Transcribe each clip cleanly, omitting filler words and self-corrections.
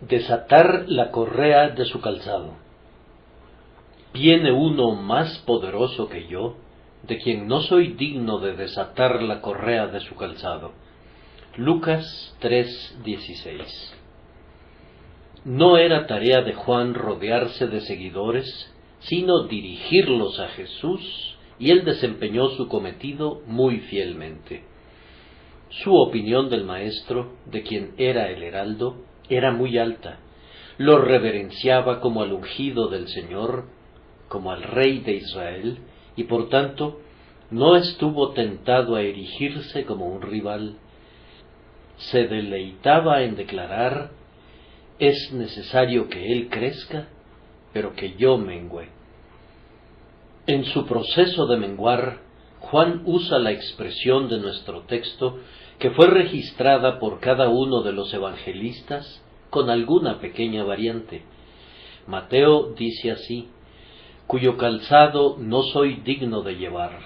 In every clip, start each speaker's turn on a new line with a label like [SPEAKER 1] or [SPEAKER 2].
[SPEAKER 1] Desatar la correa de su calzado. Viene uno más poderoso que yo, de quien no soy digno de desatar la correa de su calzado. Lucas 3:16. No era tarea de Juan rodearse de seguidores, sino dirigirlos a Jesús, y él desempeñó su cometido muy fielmente. Su opinión del Maestro, de quien era el heraldo, era muy alta. Lo reverenciaba como al ungido del Señor, como al Rey de Israel, y por tanto no estuvo tentado a erigirse como un rival. Se deleitaba en declarar: es necesario que Él crezca, pero que yo mengüe. En su proceso de menguar, Juan usa la expresión de nuestro texto que fue registrada por cada uno de los evangelistas con alguna pequeña variante. Mateo dice así: cuyo calzado no soy digno de llevar.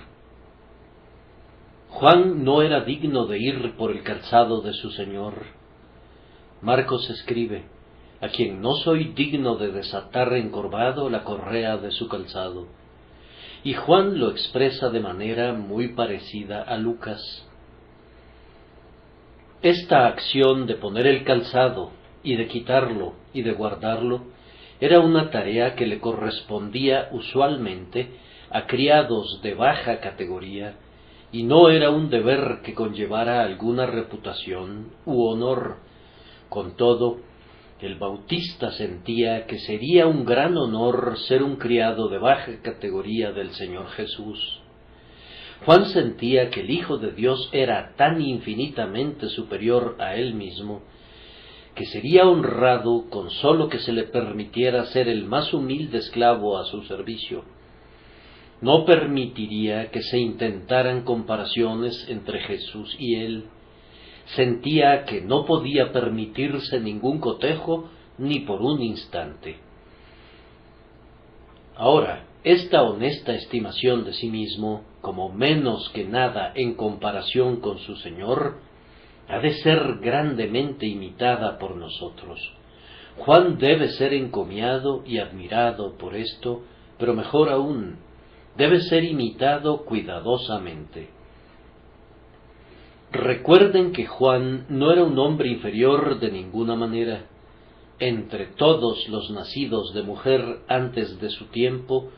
[SPEAKER 1] Juan no era digno de ir por el calzado de su Señor. Marcos escribe: a quien no soy digno de desatar encorvado la correa de su calzado. Y Juan lo expresa de manera muy parecida a Lucas. Esta acción de poner el calzado y de quitarlo y de guardarlo era una tarea que le correspondía usualmente a criados de baja categoría, y no era un deber que conllevara alguna reputación u honor. Con todo, el Bautista sentía que sería un gran honor ser un criado de baja categoría del Señor Jesús. Juan sentía que el Hijo de Dios era tan infinitamente superior a él mismo, que sería honrado con sólo que se le permitiera ser el más humilde esclavo a su servicio. No permitiría que se intentaran comparaciones entre Jesús y él. Sentía que no podía permitirse ningún cotejo ni por un instante. Ahora, esta honesta estimación de sí mismo, como menos que nada en comparación con su Señor, ha de ser grandemente imitada por nosotros. Juan debe ser encomiado y admirado por esto, pero mejor aún, debe ser imitado cuidadosamente. Recuerden que Juan no era un hombre inferior de ninguna manera. Entre todos los nacidos de mujer antes de su tiempo,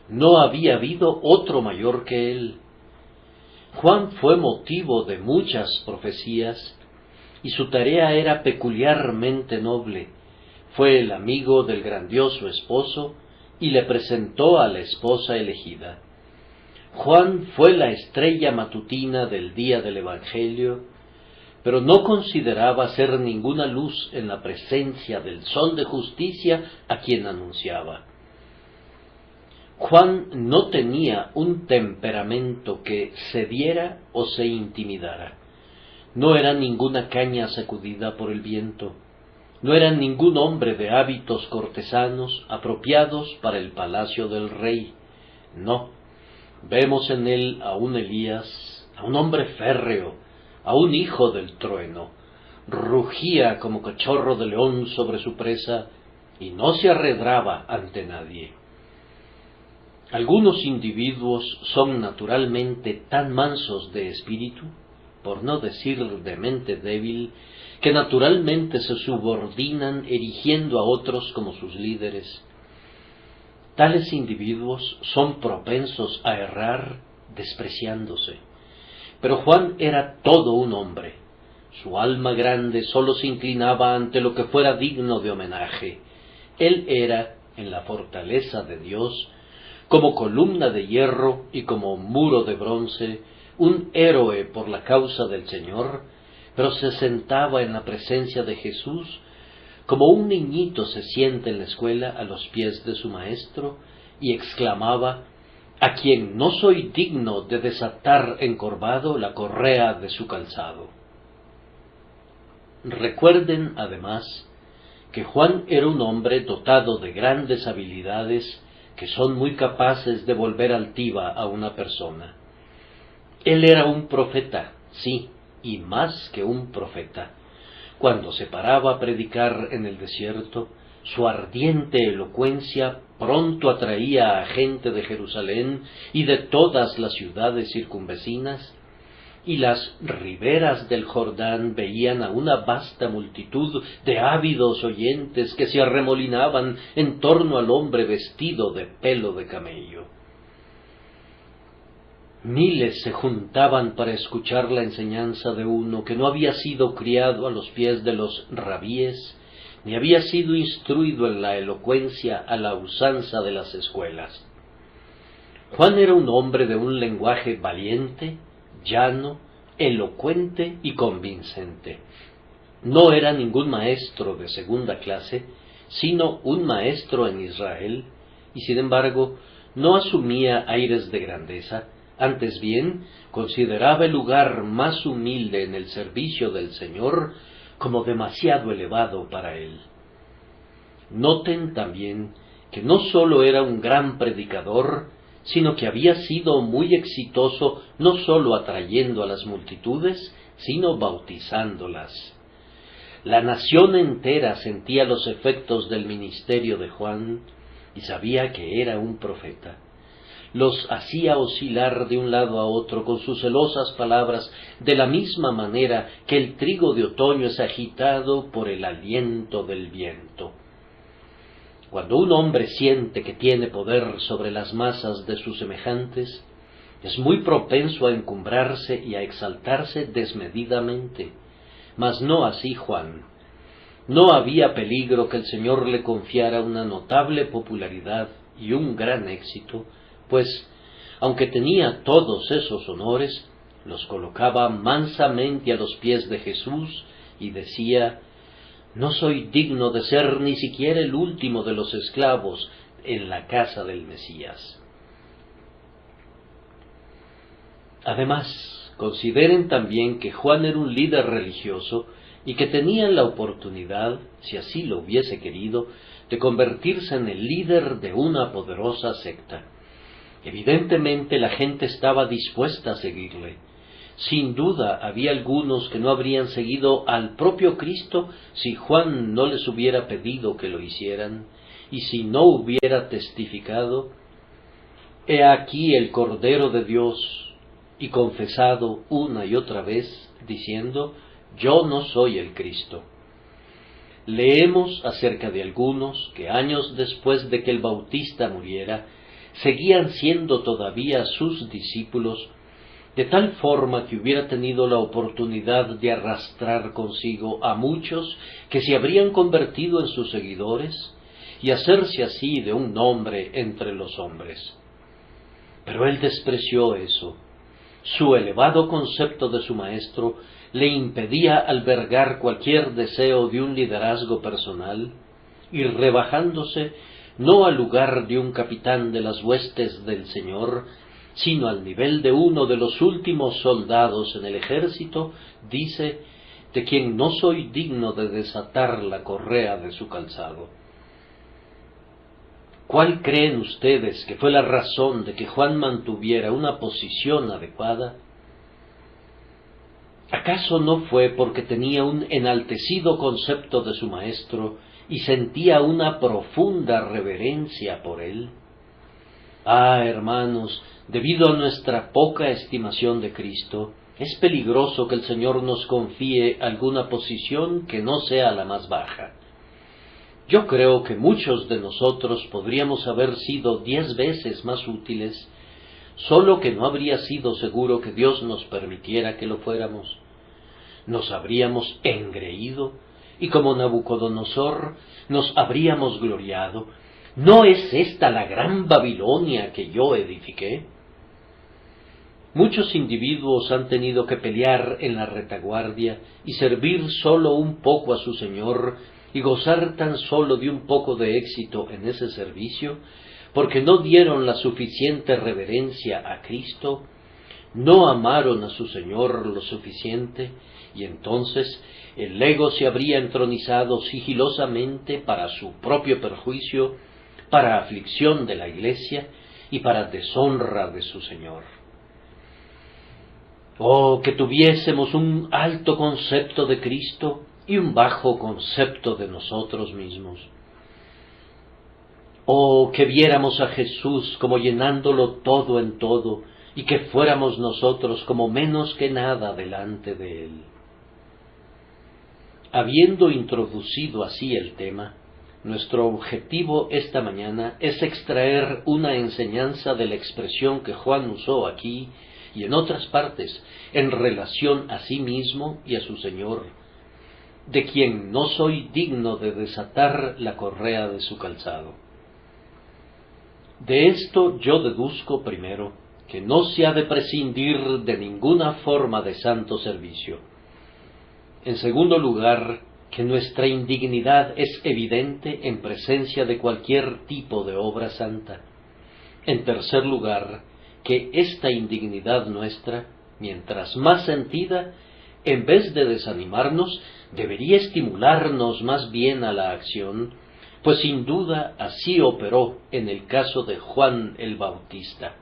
[SPEAKER 1] no había habido otro mayor que él. Juan fue motivo de muchas profecías, y su tarea era peculiarmente noble. Fue el amigo del grandioso esposo, y le presentó a la esposa elegida. Juan fue la estrella matutina del día del Evangelio, pero no consideraba ser ninguna luz en la presencia del sol de justicia a quien anunciaba. Juan no tenía un temperamento que cediera o se intimidara. No era ninguna caña sacudida por el viento. No era ningún hombre de hábitos cortesanos apropiados para el palacio del rey. No, vemos en él a un Elías, a un hombre férreo, a un hijo del trueno. Rugía como cachorro de león sobre su presa y no se arredraba ante nadie. Algunos individuos son naturalmente tan mansos de espíritu, por no decir de mente débil, que naturalmente se subordinan erigiendo a otros como sus líderes. Tales individuos son propensos a errar despreciándose. Pero Juan era todo un hombre. Su alma grande sólo se inclinaba ante lo que fuera digno de homenaje. Él era, en la fortaleza de Dios, como columna de hierro y como muro de bronce, un héroe por la causa del Señor, pero se sentaba en la presencia de Jesús como un niñito se sienta en la escuela a los pies de su maestro y exclamaba: a quien no soy digno de desatar encorvado la correa de su calzado. Recuerden, además, que Juan era un hombre dotado de grandes habilidades que son muy capaces de volver altiva a una persona. Él era un profeta, sí, y más que un profeta. cuando se paraba a predicar en el desierto, su ardiente elocuencia pronto atraía a gente de Jerusalén y de todas las ciudades circunvecinas, y las riberas del Jordán veían a una vasta multitud de ávidos oyentes que se arremolinaban en torno al hombre vestido de pelo de camello. Miles se juntaban para escuchar la enseñanza de uno que no había sido criado a los pies de los rabíes, ni había sido instruido en la elocuencia a la usanza de las escuelas. Juan era un hombre de un lenguaje valiente, llano, elocuente y convincente. No era ningún maestro de segunda clase, sino un maestro en Israel, y sin embargo no asumía aires de grandeza. Antes bien, consideraba el lugar más humilde en el servicio del Señor como demasiado elevado para él. Noten también que no sólo era un gran predicador, sino que había sido muy exitoso no sólo atrayendo a las multitudes, sino bautizándolas. La nación entera sentía los efectos del ministerio de Juan y sabía que era un profeta. Los hacía oscilar de un lado a otro con sus celosas palabras, de la misma manera que el trigo de otoño es agitado por el aliento del viento. Cuando un hombre siente que tiene poder sobre las masas de sus semejantes, es muy propenso a encumbrarse y a exaltarse desmedidamente. Mas no así Juan. No había peligro que el Señor le confiara una notable popularidad y un gran éxito, pues, aunque tenía todos esos honores, los colocaba mansamente a los pies de Jesús y decía: «No soy digno de ser ni siquiera el último de los esclavos en la casa del Mesías». Además, consideren también que Juan era un líder religioso y que tenía la oportunidad, si así lo hubiese querido, de convertirse en el líder de una poderosa secta. Evidentemente la gente estaba dispuesta a seguirle. Sin duda había algunos que no habrían seguido al propio Cristo si Juan no les hubiera pedido que lo hicieran, y si no hubiera testificado: «He aquí el Cordero de Dios», y confesado una y otra vez, diciendo: «Yo no soy el Cristo». Leemos acerca de algunos que años después de que el Bautista muriera, seguían siendo todavía sus discípulos, de tal forma que hubiera tenido la oportunidad de arrastrar consigo a muchos que se habrían convertido en sus seguidores y hacerse así de un nombre entre los hombres. Pero él despreció eso. Su elevado concepto de su maestro le impedía albergar cualquier deseo de un liderazgo personal, y rebajándose no al lugar de un capitán de las huestes del Señor, sino al nivel de uno de los últimos soldados en el ejército, dice: «de quien no soy digno de desatar la correa de su calzado». ¿Cuál creen ustedes que fue la razón de que Juan mantuviera una posición adecuada? ¿Acaso no fue porque tenía un enaltecido concepto de su maestro y sentía una profunda reverencia por él? Ah, hermanos, debido a nuestra poca estimación de Cristo, es peligroso que el Señor nos confíe alguna posición que no sea la más baja. Yo creo que muchos de nosotros podríamos haber sido 10 veces más útiles, solo que no habría sido seguro que Dios nos permitiera que lo fuéramos. Nos habríamos engreído, y como Nabucodonosor nos habríamos gloriado: ¿no es esta la gran Babilonia que yo edifiqué? Muchos individuos han tenido que pelear en la retaguardia y servir solo un poco a su Señor y gozar tan solo de un poco de éxito en ese servicio, porque no dieron la suficiente reverencia a Cristo, no amaron a su Señor lo suficiente, y entonces el ego se habría entronizado sigilosamente para su propio perjuicio, para aflicción de la Iglesia y para deshonra de su Señor. Oh, que tuviésemos un alto concepto de Cristo y un bajo concepto de nosotros mismos. Oh, que viéramos a Jesús como llenándolo todo en todo, y que fuéramos nosotros como menos que nada delante de Él. Habiendo introducido así el tema, nuestro objetivo esta mañana es extraer una enseñanza de la expresión que Juan usó aquí y en otras partes en relación a sí mismo y a su Señor, de quien no soy digno de desatar la correa de su calzado. De esto yo deduzco primero que no se ha de prescindir de ninguna forma de santo servicio. En segundo lugar, que nuestra indignidad es evidente en presencia de cualquier tipo de obra santa. En tercer lugar, que esta indignidad nuestra, mientras más sentida, en vez de desanimarnos, debería estimularnos más bien a la acción, pues sin duda así operó en el caso de Juan el Bautista.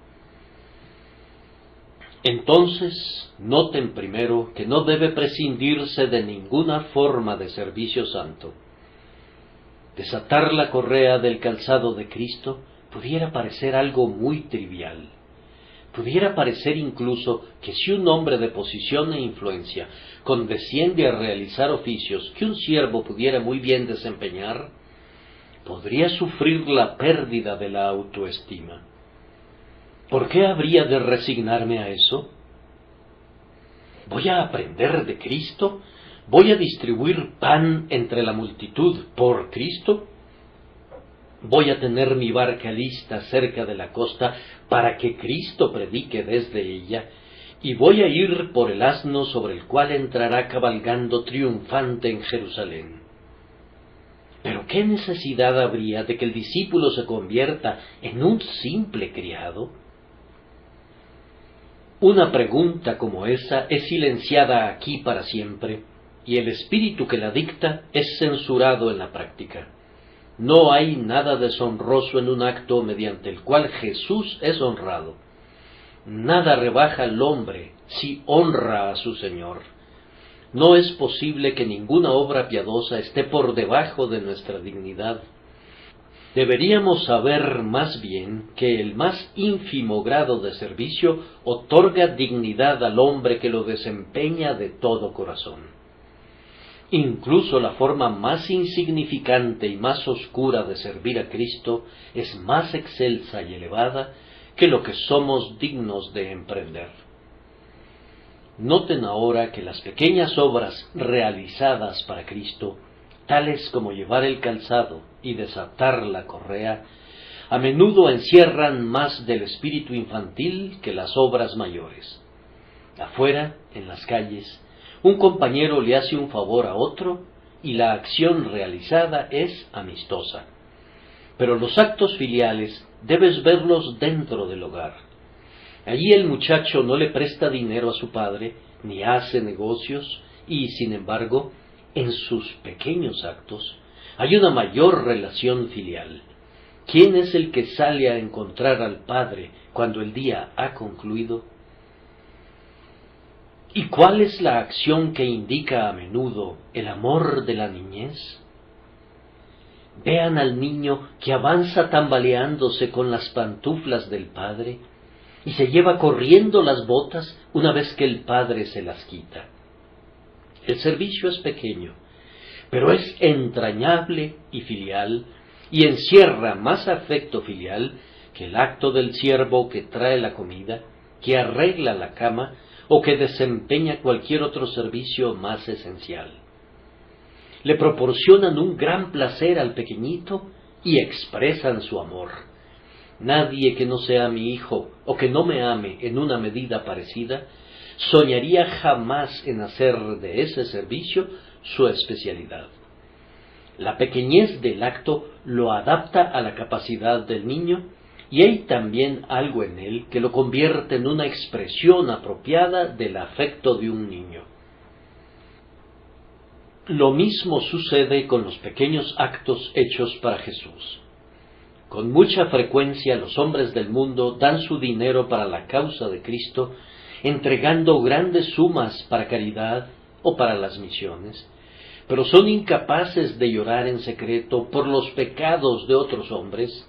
[SPEAKER 1] Entonces, noten primero que no debe prescindirse de ninguna forma de servicio santo. Desatar la correa del calzado de Cristo pudiera parecer algo muy trivial. Pudiera parecer incluso que si un hombre de posición e influencia condesciende a realizar oficios que un siervo pudiera muy bien desempeñar, podría sufrir la pérdida de la autoestima. ¿Por qué habría de resignarme a eso? ¿Voy a aprender de Cristo? ¿Voy a distribuir pan entre la multitud por Cristo? ¿Voy a tener mi barca lista cerca de la costa para que Cristo predique desde ella? ¿Y voy a ir por el asno sobre el cual entrará cabalgando triunfante en Jerusalén? ¿Pero qué necesidad habría de que el discípulo se convierta en un simple criado? Una pregunta como esa es silenciada aquí para siempre, y el espíritu que la dicta es censurado en la práctica. No hay nada deshonroso en un acto mediante el cual Jesús es honrado. Nada rebaja al hombre si honra a su Señor. No es posible que ninguna obra piadosa esté por debajo de nuestra dignidad. Deberíamos saber más bien que el más ínfimo grado de servicio otorga dignidad al hombre que lo desempeña de todo corazón. Incluso la forma más insignificante y más oscura de servir a Cristo es más excelsa y elevada que lo que somos dignos de emprender. Noten ahora que las pequeñas obras realizadas para Cristo, tales como llevar el calzado y desatar la correa, a menudo encierran más del espíritu infantil que las obras mayores. Afuera, en las calles, un compañero le hace un favor a otro y la acción realizada es amistosa. Pero los actos filiales debes verlos dentro del hogar. Allí el muchacho no le presta dinero a su padre, ni hace negocios, y, sin embargo, en sus pequeños actos hay una mayor relación filial. ¿Quién es el que sale a encontrar al Padre cuando el día ha concluido? ¿Y cuál es la acción que indica a menudo el amor de la niñez? Vean al niño que avanza tambaleándose con las pantuflas del Padre y se lleva corriendo las botas una vez que el Padre se las quita. El servicio es pequeño, pero es entrañable y filial, y encierra más afecto filial que el acto del siervo que trae la comida, que arregla la cama o que desempeña cualquier otro servicio más esencial. Le proporcionan un gran placer al pequeñito y expresan su amor. Nadie que no sea mi hijo o que no me ame en una medida parecida soñaría jamás en hacer de ese servicio su especialidad. La pequeñez del acto lo adapta a la capacidad del niño y hay también algo en él que lo convierte en una expresión apropiada del afecto de un niño. Lo mismo sucede con los pequeños actos hechos para Jesús. Con mucha frecuencia los hombres del mundo dan su dinero para la causa de Cristo, entregando grandes sumas para caridad o para las misiones, pero son incapaces de llorar en secreto por los pecados de otros hombres,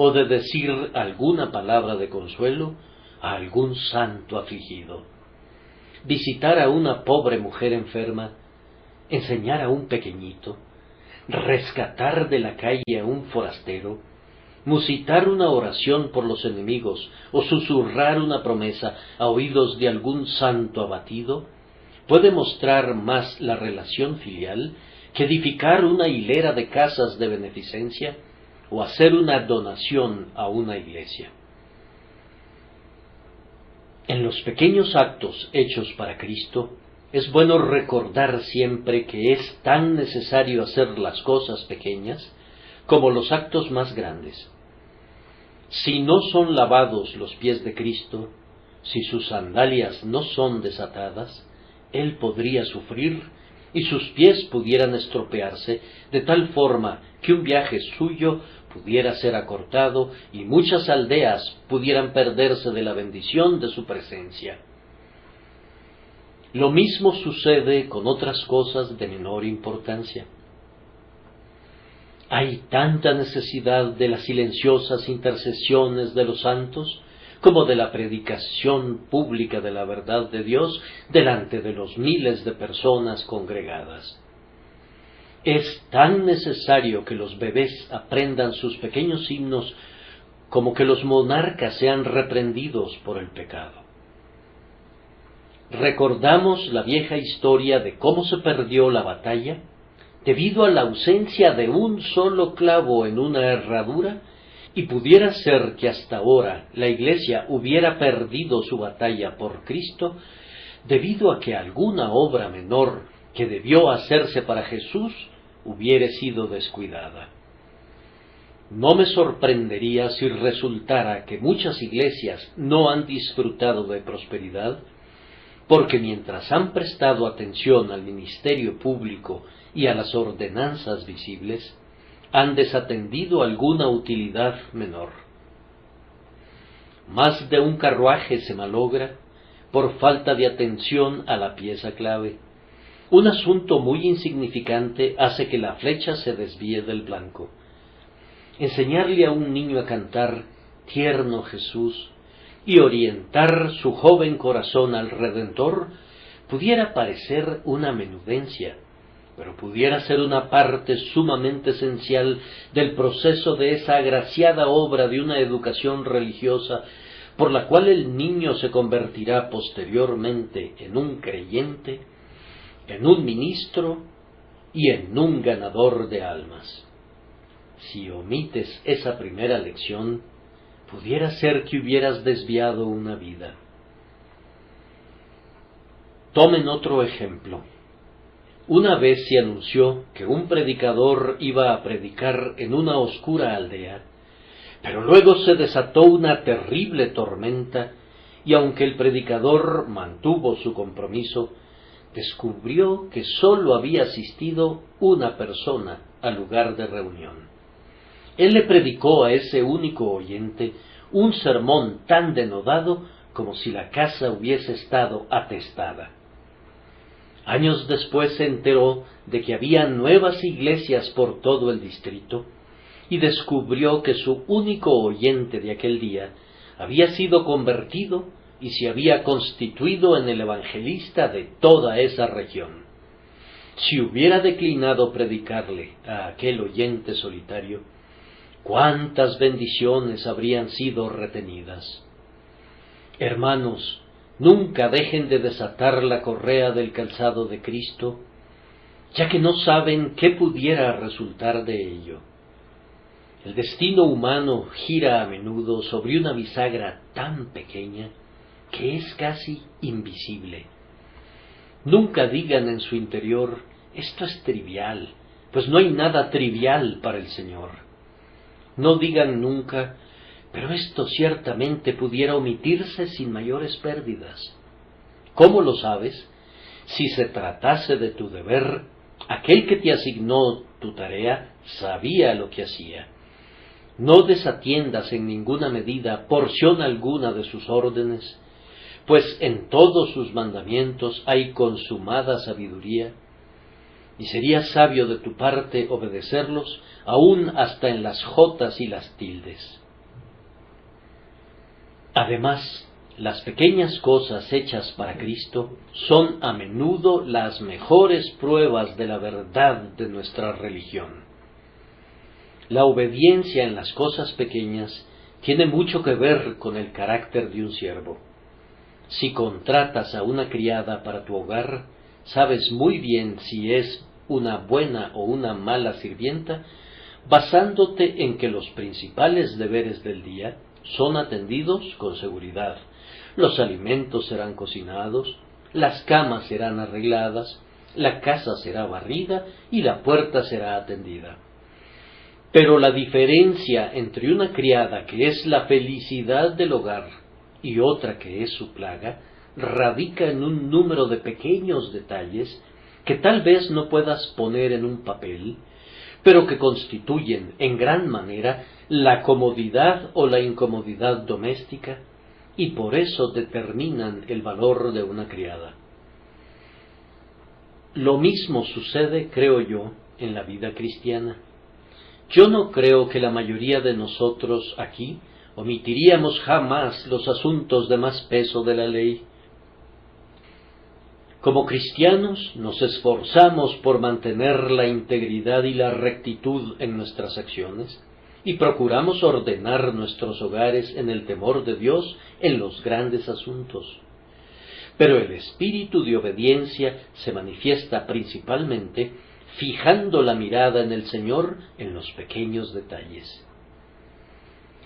[SPEAKER 1] o de decir alguna palabra de consuelo a algún santo afligido. Visitar a una pobre mujer enferma, enseñar a un pequeñito, rescatar de la calle a un forastero, musitar una oración por los enemigos o susurrar una promesa a oídos de algún santo abatido, puede mostrar más la relación filial que edificar una hilera de casas de beneficencia o hacer una donación a una iglesia. En los pequeños actos hechos para Cristo, es bueno recordar siempre que es tan necesario hacer las cosas pequeñas como los actos más grandes. Si no son lavados los pies de Cristo, si sus sandalias no son desatadas, Él podría sufrir y sus pies pudieran estropearse de tal forma que un viaje suyo pudiera ser acortado y muchas aldeas pudieran perderse de la bendición de su presencia. Lo mismo sucede con otras cosas de menor importancia. Hay tanta necesidad de las silenciosas intercesiones de los santos como de la predicación pública de la verdad de Dios delante de los miles de personas congregadas. Es tan necesario que los bebés aprendan sus pequeños himnos como que los monarcas sean reprendidos por el pecado. Recordamos la vieja historia de cómo se perdió la batalla debido a la ausencia de un solo clavo en una herradura, y pudiera ser que hasta ahora la Iglesia hubiera perdido su batalla por Cristo debido a que alguna obra menor que debió hacerse para Jesús hubiere sido descuidada. No me sorprendería si resultara que muchas iglesias no han disfrutado de prosperidad, porque mientras han prestado atención al ministerio público y a las ordenanzas visibles, han desatendido alguna utilidad menor. Más de un carruaje se malogra por falta de atención a la pieza clave. Un asunto muy insignificante hace que la flecha se desvíe del blanco. Enseñarle a un niño a cantar Tierno Jesús y orientar su joven corazón al Redentor pudiera parecer una menudencia, pero pudiera ser una parte sumamente esencial del proceso de esa agraciada obra de una educación religiosa por la cual el niño se convertirá posteriormente en un creyente, en un ministro y en un ganador de almas. Si omites esa primera lección, pudiera ser que hubieras desviado una vida. Tomen otro ejemplo. Una vez se anunció que un predicador iba a predicar en una oscura aldea, pero luego se desató una terrible tormenta y aunque el predicador mantuvo su compromiso, descubrió que sólo había asistido una persona al lugar de reunión. Él le predicó a ese único oyente un sermón tan denodado como si la casa hubiese estado atestada. Años después se enteró de que había nuevas iglesias por todo el distrito y descubrió que su único oyente de aquel día había sido convertido y se había constituido en el evangelista de toda esa región. Si hubiera declinado predicarle a aquel oyente solitario, ¿cuántas bendiciones habrían sido retenidas? Hermanos, nunca dejen de desatar la correa del calzado de Cristo, ya que no saben qué pudiera resultar de ello. El destino humano gira a menudo sobre una bisagra tan pequeña que es casi invisible. Nunca digan en su interior, esto es trivial, pues no hay nada trivial para el Señor. No digan nunca, pero esto ciertamente pudiera omitirse sin mayores pérdidas. ¿Cómo lo sabes? Si se tratase de tu deber, aquel que te asignó tu tarea sabía lo que hacía. No desatiendas en ninguna medida porción alguna de sus órdenes, pues en todos sus mandamientos hay consumada sabiduría. y sería sabio de tu parte obedecerlos, aun hasta en las jotas y las tildes. Además, las pequeñas cosas hechas para Cristo son a menudo las mejores pruebas de la verdad de nuestra religión. La obediencia en las cosas pequeñas tiene mucho que ver con el carácter de un siervo. Si contratas a una criada para tu hogar, sabes muy bien si es una buena o una mala sirvienta, basándote en que los principales deberes del día son atendidos con seguridad. Los alimentos serán cocinados, las camas serán arregladas, la casa será barrida y la puerta será atendida. Pero la diferencia entre una criada que es la felicidad del hogar y otra que es su plaga, radica en un número de pequeños detalles que tal vez no puedas poner en un papel, pero que constituyen en gran manera la comodidad o la incomodidad doméstica, y por eso determinan el valor de una criada. Lo mismo sucede, creo yo, en la vida cristiana. Yo no creo que la mayoría de nosotros aquí omitiríamos jamás los asuntos de más peso de la ley. Como cristianos nos esforzamos por mantener la integridad y la rectitud en nuestras acciones y procuramos ordenar nuestros hogares en el temor de Dios en los grandes asuntos. Pero el espíritu de obediencia se manifiesta principalmente fijando la mirada en el Señor en los pequeños detalles.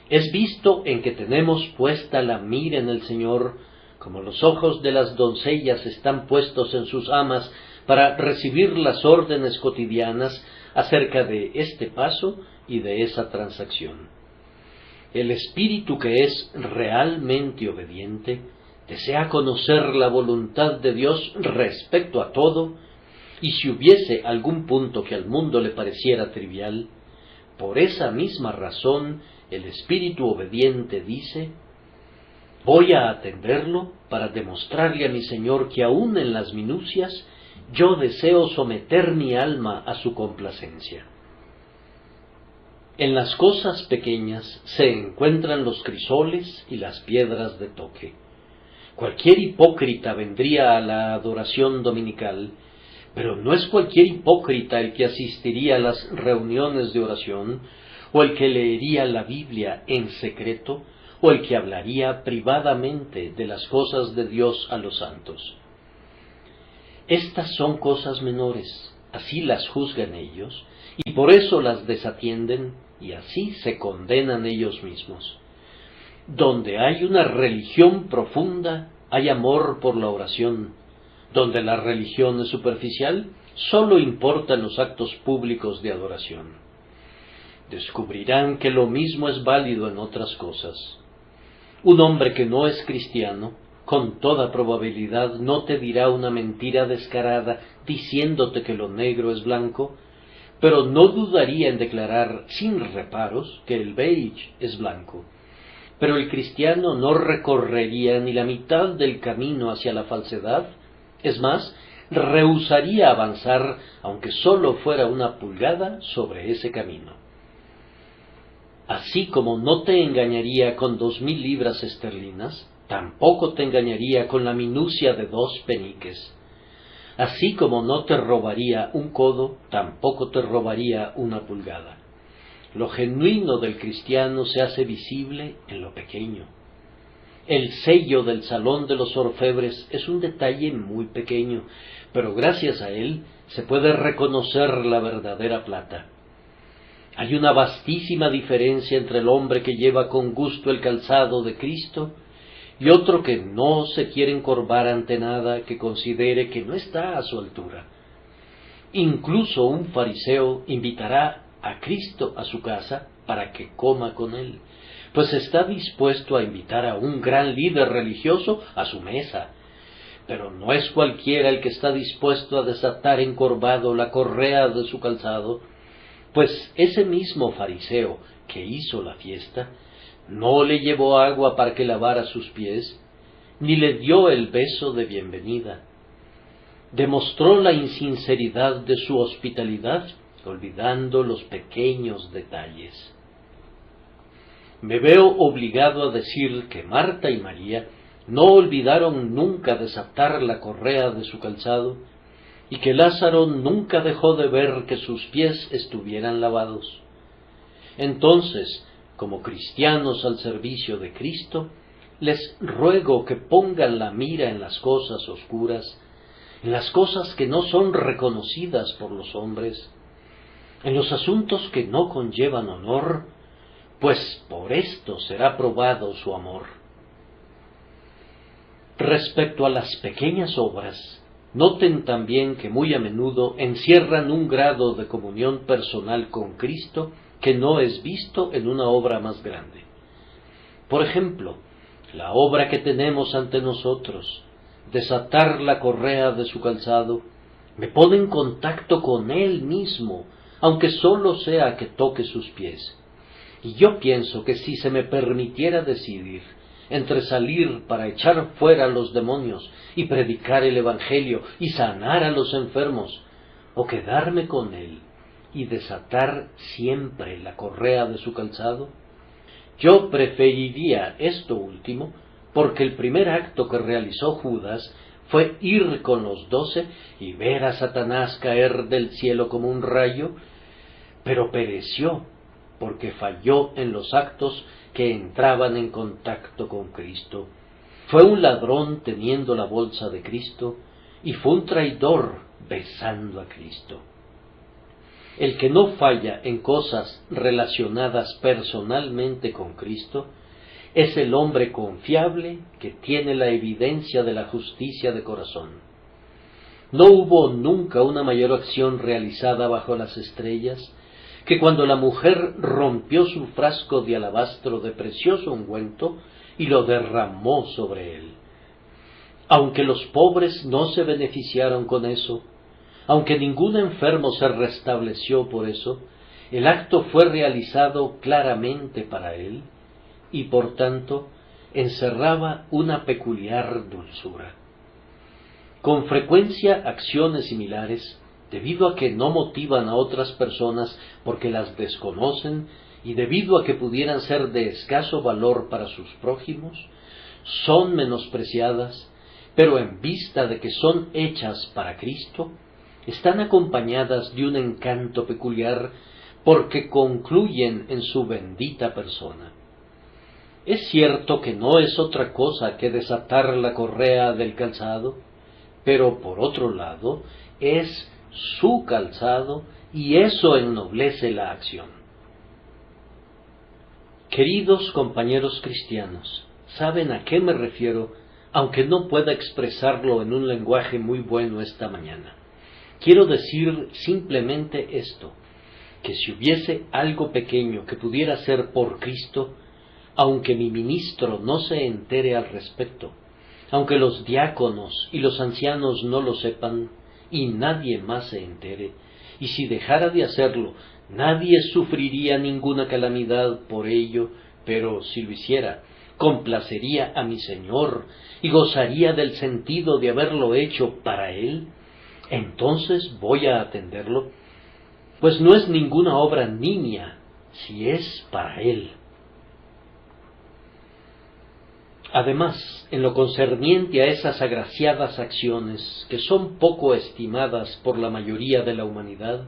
[SPEAKER 1] Es visto en que tenemos puesta la mira en el Señor, como los ojos de las doncellas están puestos en sus amas para recibir las órdenes cotidianas acerca de este paso y de esa transacción. El espíritu que es realmente obediente desea conocer la voluntad de Dios respecto a todo, y si hubiese algún punto que al mundo le pareciera trivial, por esa misma razón el espíritu obediente dice: voy a atenderlo para demostrarle a mi Señor que aun en las minucias yo deseo someter mi alma a su complacencia. En las cosas pequeñas se encuentran los crisoles y las piedras de toque. Cualquier hipócrita vendría a la adoración dominical, pero no es cualquier hipócrita el que asistiría a las reuniones de oración, o el que leería la Biblia en secreto, o el que hablaría privadamente de las cosas de Dios a los santos. Estas son cosas menores, así las juzgan ellos, y por eso las desatienden, y así se condenan ellos mismos. Donde hay una religión profunda, hay amor por la oración. Donde la religión es superficial, sólo importan los actos públicos de adoración. Descubrirán que lo mismo es válido en otras cosas. Un hombre que no es cristiano, con toda probabilidad no te dirá una mentira descarada diciéndote que lo negro es blanco, pero no dudaría en declarar sin reparos que el beige es blanco. Pero el cristiano no recorrería ni la mitad del camino hacia la falsedad, es más, rehusaría avanzar, aunque sólo fuera una pulgada, sobre ese camino. Así como no te engañaría con 2,000 libras esterlinas, tampoco te engañaría con la minucia de 2 peniques. Así como no te robaría un codo, tampoco te robaría una pulgada. Lo genuino del cristiano se hace visible en lo pequeño. El sello del salón de los orfebres es un detalle muy pequeño, pero gracias a él se puede reconocer la verdadera plata. Hay una vastísima diferencia entre el hombre que lleva con gusto el calzado de Cristo y otro que no se quiere encorvar ante nada que considere que no está a su altura. Incluso un fariseo invitará a Cristo a su casa para que coma con él, pues está dispuesto a invitar a un gran líder religioso a su mesa. Pero no es cualquiera el que está dispuesto a desatar encorvado la correa de su calzado, pues ese mismo fariseo que hizo la fiesta no le llevó agua para que lavara sus pies, ni le dio el beso de bienvenida. demostró la insinceridad de su hospitalidad, olvidando los pequeños detalles. Me veo obligado a decir que Marta y María no olvidaron nunca desatar la correa de su calzado, y que Lázaro nunca dejó de ver que sus pies estuvieran lavados. Entonces, como cristianos al servicio de Cristo, les ruego que pongan la mira en las cosas oscuras, en las cosas que no son reconocidas por los hombres, en los asuntos que no conllevan honor, pues por esto será probado su amor. Respecto a las pequeñas obras, noten también que muy a menudo encierran un grado de comunión personal con Cristo que no es visto en una obra más grande. Por ejemplo, la obra que tenemos ante nosotros, desatar la correa de su calzado, me pone en contacto con Él mismo, aunque solo sea que toque sus pies. Y yo pienso que si se me permitiera decidir entre salir para echar fuera a los demonios y predicar el Evangelio y sanar a los enfermos, o quedarme con Él y desatar siempre la correa de su calzado, yo preferiría esto último, porque el primer acto que realizó Judas fue ir con los 12 y ver a Satanás caer del cielo como un rayo, pero pereció porque falló en los actos que entraban en contacto con Cristo. Fue un ladrón teniendo la bolsa de Cristo y fue un traidor besando a Cristo. El que no falla en cosas relacionadas personalmente con Cristo es el hombre confiable que tiene la evidencia de la justicia de corazón. No hubo nunca una mayor acción realizada bajo las estrellas que cuando la mujer rompió su frasco de alabastro de precioso ungüento y lo derramó sobre él. Aunque los pobres no se beneficiaron con eso, aunque ningún enfermo se restableció por eso, el acto fue realizado claramente para él y por tanto encerraba una peculiar dulzura. Con frecuencia acciones similares, debido a que no motivan a otras personas porque las desconocen y debido a que pudieran ser de escaso valor para sus prójimos, son menospreciadas, pero en vista de que son hechas para Cristo, están acompañadas de un encanto peculiar porque concluyen en su bendita persona. Es cierto que no es otra cosa que desatar la correa del calzado, pero por otro lado es su calzado y eso ennoblece la acción. Queridos compañeros cristianos, saben a qué me refiero, aunque no pueda expresarlo en un lenguaje muy bueno esta mañana. Quiero decir simplemente esto, que si hubiese algo pequeño que pudiera ser por Cristo, aunque mi ministro no se entere al respecto, aunque los diáconos y los ancianos no lo sepan, y nadie más se entere, y si dejara de hacerlo, nadie sufriría ninguna calamidad por ello, pero si lo hiciera, complacería a mi Señor y gozaría del sentido de haberlo hecho para Él, entonces voy a atenderlo, pues no es ninguna obra nimia, si es para Él. Además, en lo concerniente a esas agraciadas acciones que son poco estimadas por la mayoría de la humanidad,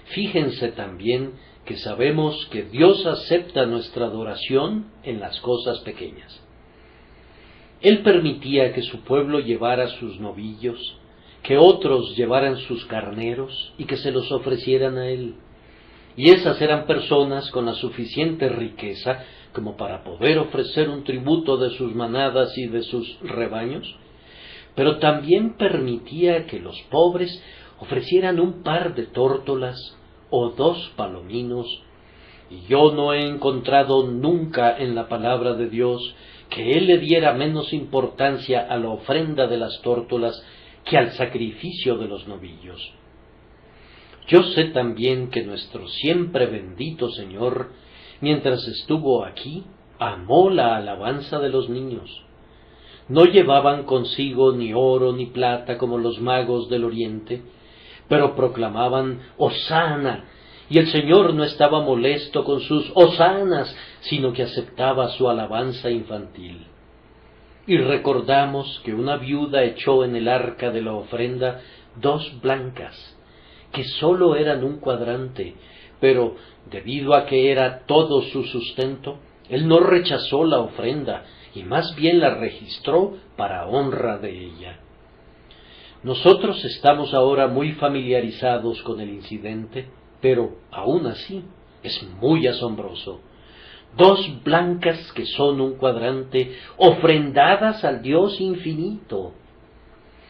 [SPEAKER 1] fíjense también que sabemos que Dios acepta nuestra adoración en las cosas pequeñas. Él permitía que su pueblo llevara sus novillos, que otros llevaran sus carneros y que se los ofrecieran a Él. Y esas eran personas con la suficiente riqueza como para poder ofrecer un tributo de sus manadas y de sus rebaños, pero también permitía que los pobres ofrecieran un par de tórtolas o 2 palominos, y yo no he encontrado nunca en la palabra de Dios que Él le diera menos importancia a la ofrenda de las tórtolas que al sacrificio de los novillos. Yo sé también que nuestro siempre bendito Señor, mientras estuvo aquí, amó la alabanza de los niños. No llevaban consigo ni oro ni plata como los magos del oriente, pero proclamaban Hosana, y el Señor no estaba molesto con sus hosanas, sino que aceptaba su alabanza infantil. Y recordamos que una viuda echó en el arca de la ofrenda 2 blancas, que sólo eran un cuadrante, pero debido a que era todo su sustento, él no rechazó la ofrenda, y más bien la registró para honra de ella. Nosotros estamos ahora muy familiarizados con el incidente, pero aún así es muy asombroso. 2 blancas que son un cuadrante, ofrendadas al Dios infinito.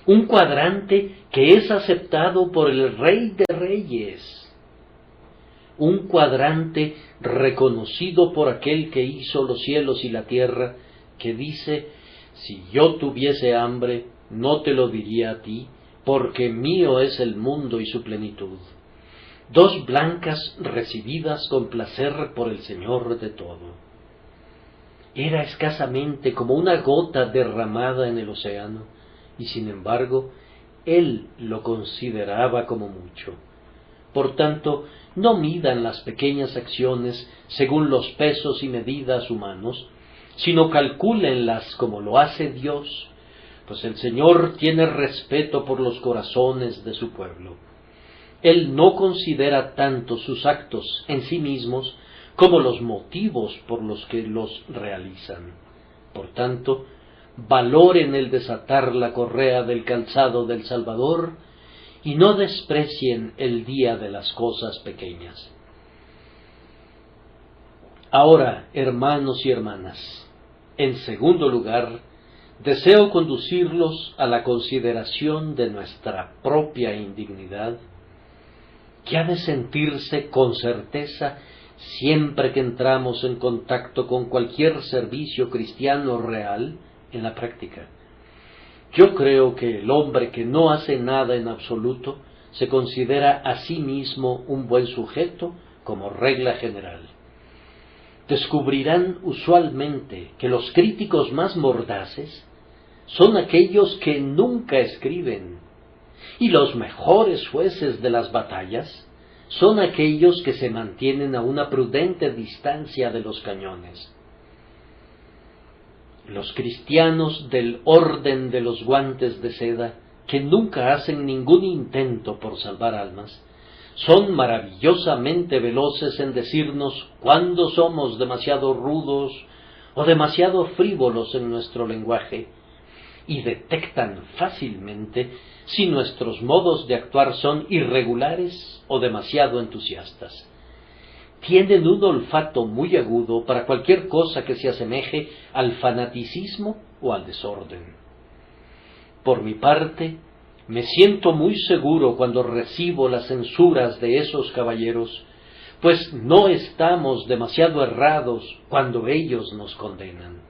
[SPEAKER 1] Un cuadrante que es aceptado por el Rey de Reyes. Un cuadrante reconocido por aquel que hizo los cielos y la tierra, que dice, si yo tuviese hambre, no te lo diría a ti, porque mío es el mundo y su plenitud. 2 blancas recibidas con placer por el Señor de todo. Era escasamente como una gota derramada en el océano, y sin embargo, él lo consideraba como mucho. Por tanto, no midan las pequeñas acciones según los pesos y medidas humanos, sino calcúlenlas como lo hace Dios, pues el Señor tiene respeto por los corazones de su pueblo. Él no considera tanto sus actos en sí mismos como los motivos por los que los realizan. Por tanto, valoren el desatar la correa del calzado del Salvador y no desprecien el día de las cosas pequeñas. Ahora, hermanos y hermanas, en segundo lugar, deseo conducirlos a la consideración de nuestra propia indignidad, que ha de sentirse con certeza siempre que entramos en contacto con cualquier servicio cristiano real en la práctica. Yo creo que el hombre que no hace nada en absoluto se considera a sí mismo un buen sujeto como regla general. Descubrirán usualmente que los críticos más mordaces son aquellos que nunca escriben, y los mejores jueces de las batallas son aquellos que se mantienen a una prudente distancia de los cañones. Los cristianos del orden de los guantes de seda, que nunca hacen ningún intento por salvar almas, son maravillosamente veloces en decirnos cuándo somos demasiado rudos o demasiado frívolos en nuestro lenguaje, y detectan fácilmente si nuestros modos de actuar son irregulares o demasiado entusiastas. Tienen un olfato muy agudo para cualquier cosa que se asemeje al fanaticismo o al desorden. Por mi parte, me siento muy seguro cuando recibo las censuras de esos caballeros, pues no estamos demasiado errados cuando ellos nos condenan.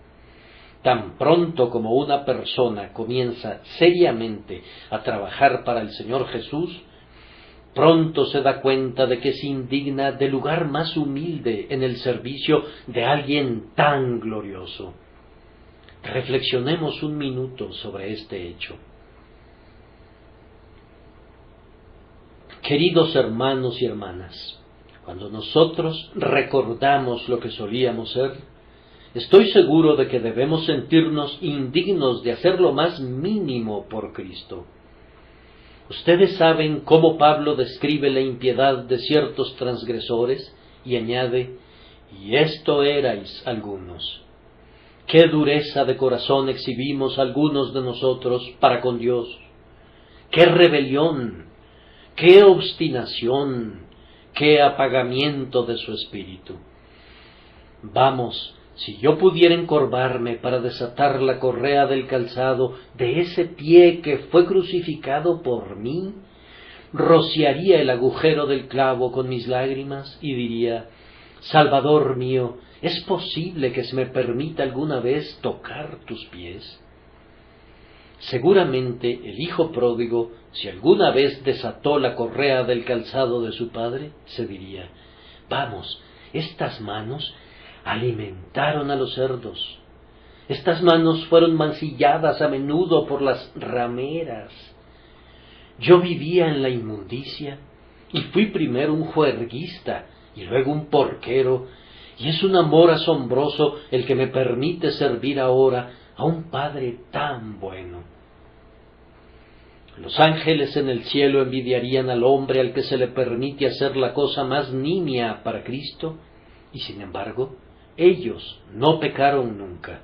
[SPEAKER 1] Tan pronto como una persona comienza seriamente a trabajar para el Señor Jesús, pronto se da cuenta de que se indigna del lugar más humilde en el servicio de alguien tan glorioso. Reflexionemos un minuto sobre este hecho. Queridos hermanos y hermanas, cuando nosotros recordamos lo que solíamos ser, estoy seguro de que debemos sentirnos indignos de hacer lo más mínimo por Cristo. Ustedes saben cómo Pablo describe la impiedad de ciertos transgresores y añade, y esto erais algunos. Qué dureza de corazón exhibimos algunos de nosotros para con Dios. Qué rebelión, qué obstinación, qué apagamiento de su espíritu. Vamos, si yo pudiera encorvarme para desatar la correa del calzado de ese pie que fue crucificado por mí, rociaría el agujero del clavo con mis lágrimas y diría, Salvador mío, ¿es posible que se me permita alguna vez tocar tus pies? Seguramente el hijo pródigo, si alguna vez desató la correa del calzado de su padre, se diría, vamos, estas manos alimentaron a los cerdos. Estas manos fueron mancilladas a menudo por las rameras. Yo vivía en la inmundicia y fui primero un juerguista y luego un porquero, y es un amor asombroso el que me permite servir ahora a un Padre tan bueno. Los ángeles en el cielo envidiarían al hombre al que se le permite hacer la cosa más nimia para Cristo, y sin embargo, ellos no pecaron nunca.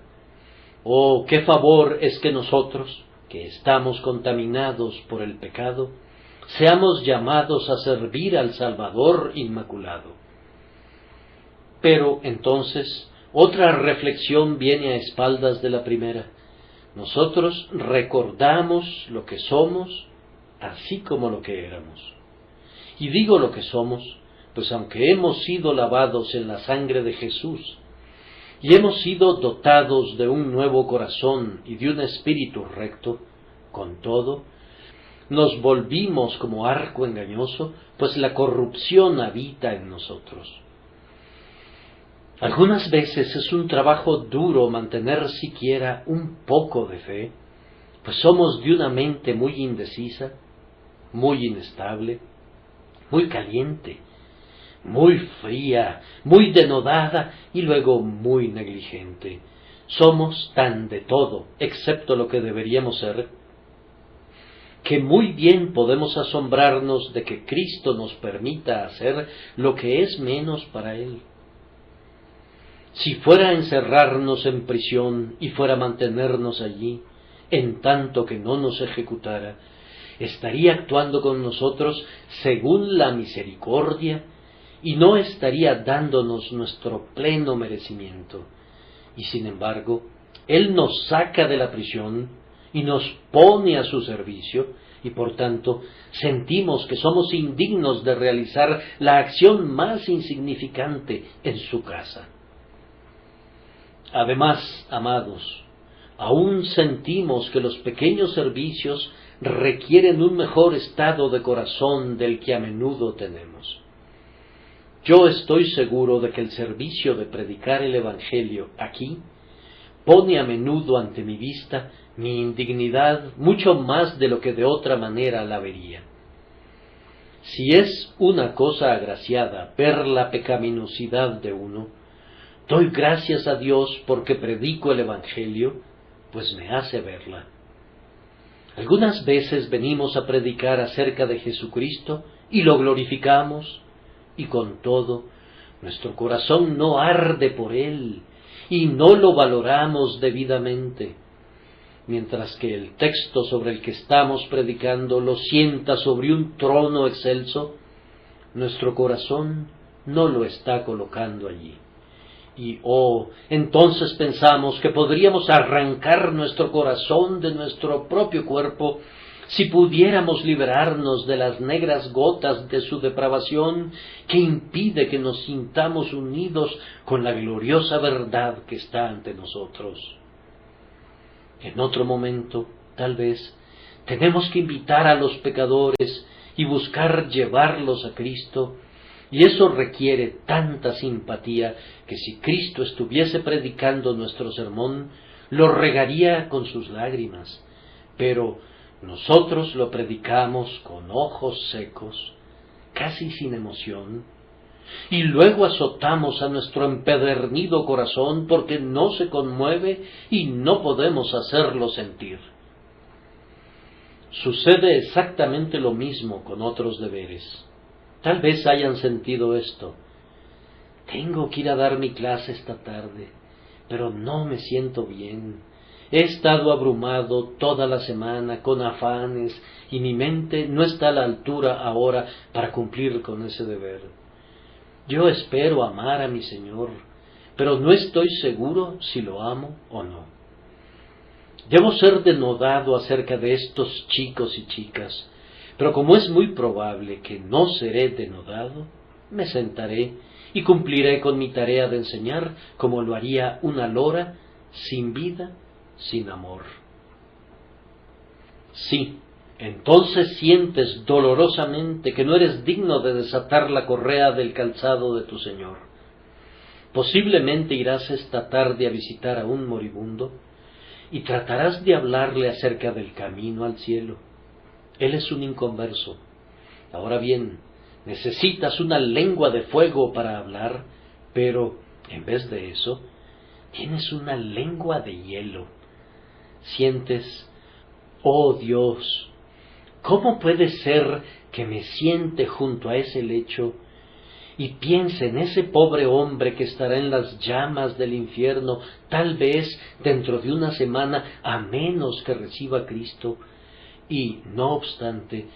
[SPEAKER 1] Oh, qué favor es que nosotros, que estamos contaminados por el pecado, seamos llamados a servir al Salvador Inmaculado. Pero entonces, otra reflexión viene a espaldas de la primera. Nosotros recordamos lo que somos, así como lo que éramos. Y digo lo que somos, pues aunque hemos sido lavados en la sangre de Jesús, y hemos sido dotados de un nuevo corazón y de un espíritu recto, con todo, nos volvimos como arco engañoso, pues la corrupción habita en nosotros. Algunas veces es un trabajo duro mantener siquiera un poco de fe, pues somos de una mente muy indecisa, muy inestable, muy caliente, muy fría, muy denodada y luego muy negligente. Somos tan de todo, excepto lo que deberíamos ser, que muy bien podemos asombrarnos de que Cristo nos permita hacer lo que es menos para Él. Si fuera a encerrarnos en prisión y fuera a mantenernos allí, en tanto que no nos ejecutara, estaría actuando con nosotros según la misericordia y no estaría dándonos nuestro pleno merecimiento. Y sin embargo, Él nos saca de la prisión y nos pone a su servicio, y por tanto sentimos que somos indignos de realizar la acción más insignificante en su casa. Además, amados, aún sentimos que los pequeños servicios requieren un mejor estado de corazón del que a menudo tenemos. Yo estoy seguro de que el servicio de predicar el Evangelio aquí pone a menudo ante mi vista mi indignidad mucho más de lo que de otra manera la vería. Si es una cosa agraciada ver la pecaminosidad de uno, doy gracias a Dios porque predico el Evangelio, pues me hace verla. Algunas veces venimos a predicar acerca de Jesucristo y lo glorificamos, y con todo, nuestro corazón no arde por Él, y no lo valoramos debidamente, mientras que el texto sobre el que estamos predicando lo sienta sobre un trono excelso, nuestro corazón no lo está colocando allí. Y entonces pensamos que podríamos arrancar nuestro corazón de nuestro propio cuerpo si pudiéramos liberarnos de las negras gotas de su depravación que impide que nos sintamos unidos con la gloriosa verdad que está ante nosotros. En otro momento, tal vez, tenemos que invitar a los pecadores y buscar llevarlos a Cristo, y eso requiere tanta simpatía que si Cristo estuviese predicando nuestro sermón, lo regaría con sus lágrimas, pero nosotros lo predicamos con ojos secos, casi sin emoción, y luego azotamos a nuestro empedernido corazón porque no se conmueve y no podemos hacerlo sentir. Sucede exactamente lo mismo con otros deberes. Tal vez hayan sentido esto. Tengo que ir a dar mi clase esta tarde, pero no me siento bien. He estado abrumado toda la semana con afanes y mi mente no está a la altura ahora para cumplir con ese deber. Yo espero amar a mi Señor, pero no estoy seguro si lo amo o no. Debo ser denodado acerca de estos chicos y chicas, pero como es muy probable que no seré denodado, me sentaré y cumpliré con mi tarea de enseñar como lo haría una lora sin vida, sin amor. Sí, entonces sientes dolorosamente que no eres digno de desatar la correa del calzado de tu Señor. Posiblemente irás esta tarde a visitar a un moribundo y tratarás de hablarle acerca del camino al cielo. Él es un inconverso. Ahora bien, necesitas una lengua de fuego para hablar, pero en vez de eso, tienes una lengua de hielo. Sientes, oh Dios, ¿cómo puede ser que me siente junto a ese lecho y piense en ese pobre hombre que estará en las llamas del infierno, tal vez dentro de una semana, a menos que reciba a Cristo? Y, no obstante,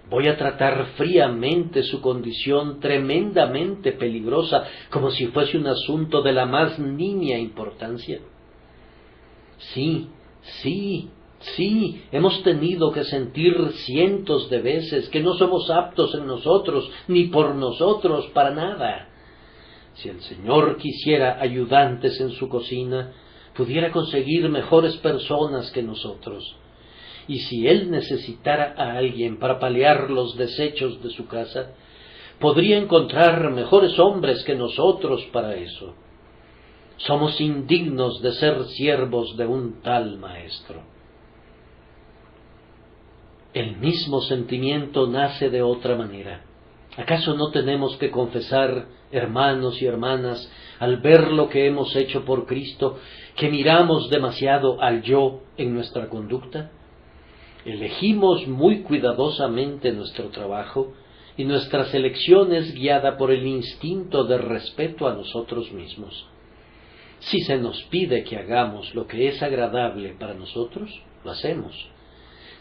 [SPEAKER 1] voy a tratar fríamente su condición tremendamente peligrosa, como si fuese un asunto de la más nimia importancia. Sí, hemos tenido que sentir cientos de veces que no somos aptos en nosotros, ni por nosotros, para nada. Si el Señor quisiera ayudantes en su cocina, pudiera conseguir mejores personas que nosotros. Y si Él necesitara a alguien para paliar los desechos de su casa, podría encontrar mejores hombres que nosotros para eso. Somos indignos de ser siervos de un tal maestro. El mismo sentimiento nace de otra manera. ¿Acaso no tenemos que confesar, hermanos y hermanas, al ver lo que hemos hecho por Cristo, que miramos demasiado al yo en nuestra conducta? Elegimos muy cuidadosamente nuestro trabajo y nuestra selección es guiada por el instinto de respeto a nosotros mismos. Si se nos pide que hagamos lo que es agradable para nosotros, lo hacemos.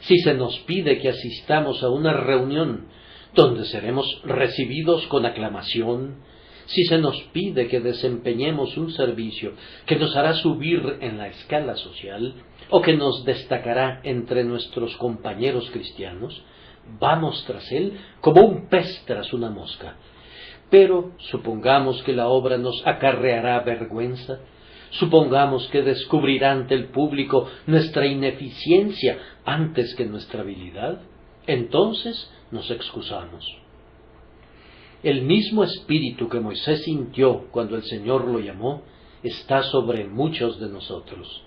[SPEAKER 1] Si se nos pide que asistamos a una reunión donde seremos recibidos con aclamación, si se nos pide que desempeñemos un servicio que nos hará subir en la escala social o que nos destacará entre nuestros compañeros cristianos, vamos tras él como un pez tras una mosca. Pero supongamos que la obra nos acarreará vergüenza, supongamos que descubrirá ante el público nuestra ineficiencia antes que nuestra habilidad, entonces nos excusamos. El mismo espíritu que Moisés sintió cuando el Señor lo llamó, está sobre muchos de nosotros.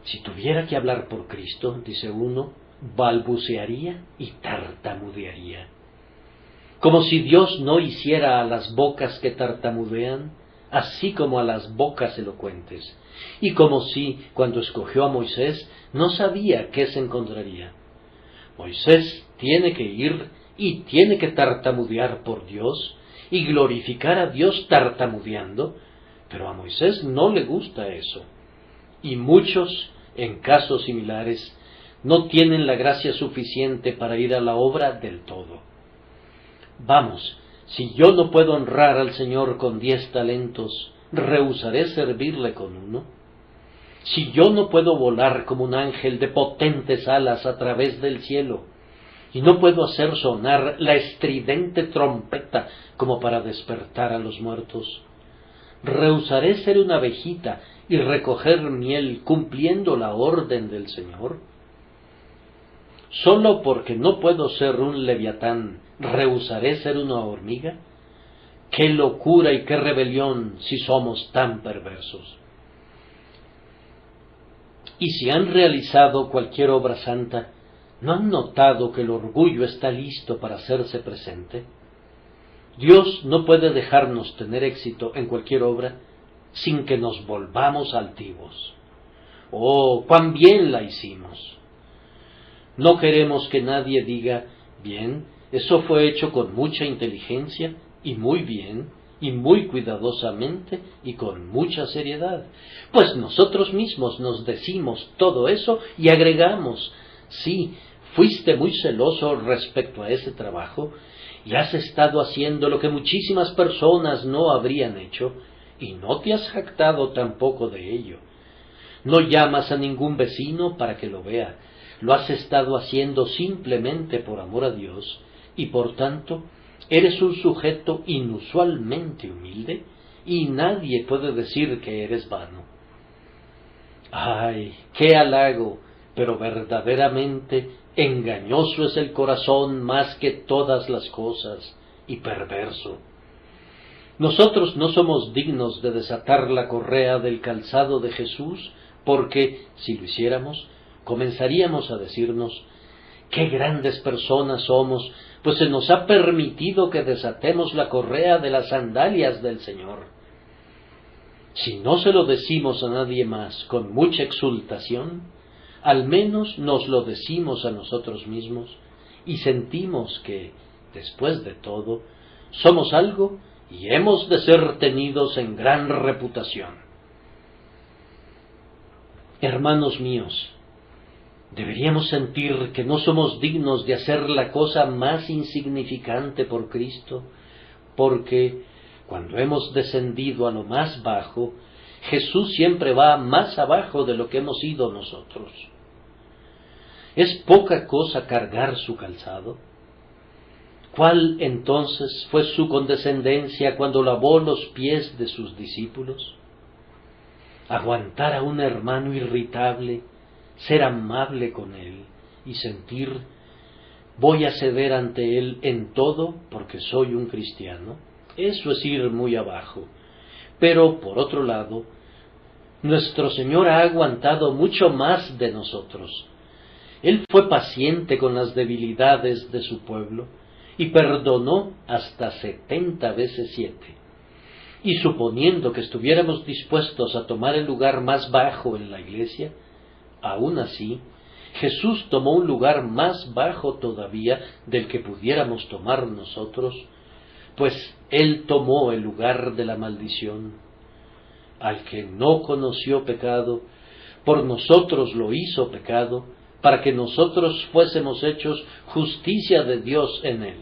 [SPEAKER 1] Si tuviera que hablar por Cristo, dice uno, balbucearía y tartamudearía. Como si Dios no hiciera a las bocas que tartamudean, así como a las bocas elocuentes, y como si, cuando escogió a Moisés, no sabía qué se encontraría. Moisés tiene que ir y tiene que tartamudear por Dios, y glorificar a Dios tartamudeando, pero a Moisés no le gusta eso. Y muchos, en casos similares, no tienen la gracia suficiente para ir a la obra del todo. Vamos, si yo no puedo honrar al Señor con 10 talentos, ¿rehusaré servirle con 1? Si yo no puedo volar como un ángel de potentes alas a través del cielo, y no puedo hacer sonar la estridente trompeta como para despertar a los muertos, ¿rehusaré ser una abejita y recoger miel cumpliendo la orden del Señor? ¿Solo porque no puedo ser un leviatán, rehusaré ser una hormiga? ¡Qué locura y qué rebelión si somos tan perversos! Y si han realizado cualquier obra santa, ¿no han notado que el orgullo está listo para hacerse presente? Dios no puede dejarnos tener éxito en cualquier obra sin que nos volvamos altivos. ¡Oh, cuán bien la hicimos! No queremos que nadie diga, bien, eso fue hecho con mucha inteligencia, y muy bien, y muy cuidadosamente, y con mucha seriedad. Pues nosotros mismos nos decimos todo eso y agregamos, sí, fuiste muy celoso respecto a ese trabajo, y has estado haciendo lo que muchísimas personas no habrían hecho, y no te has jactado tampoco de ello. No llamas a ningún vecino para que lo vea, lo has estado haciendo simplemente por amor a Dios, y por tanto eres un sujeto inusualmente humilde, y nadie puede decir que eres vano. ¡Ay, qué halago! Pero verdaderamente engañoso es el corazón más que todas las cosas, y perverso. Nosotros no somos dignos de desatar la correa del calzado de Jesús, porque, si lo hiciéramos, comenzaríamos a decirnos: ¡qué grandes personas somos! Pues se nos ha permitido que desatemos la correa de las sandalias del Señor. Si no se lo decimos a nadie más con mucha exultación, al menos nos lo decimos a nosotros mismos y sentimos que, después de todo, somos algo y hemos de ser tenidos en gran reputación. Hermanos míos, deberíamos sentir que no somos dignos de hacer la cosa más insignificante por Cristo, porque cuando hemos descendido a lo más bajo, Jesús siempre va más abajo de lo que hemos ido nosotros. ¿Es poca cosa cargar su calzado? ¿Cuál entonces fue su condescendencia cuando lavó los pies de sus discípulos? Aguantar a un hermano irritable, ser amable con él y sentir: voy a ceder ante él en todo porque soy un cristiano. Eso es ir muy abajo. Pero, por otro lado, nuestro Señor ha aguantado mucho más de nosotros. Él fue paciente con las debilidades de su pueblo y perdonó hasta 70 veces 7. Y suponiendo que estuviéramos dispuestos a tomar el lugar más bajo en la iglesia, aún así, Jesús tomó un lugar más bajo todavía del que pudiéramos tomar nosotros, pues Él tomó el lugar de la maldición. Al que no conoció pecado, por nosotros lo hizo pecado, para que nosotros fuésemos hechos justicia de Dios en él.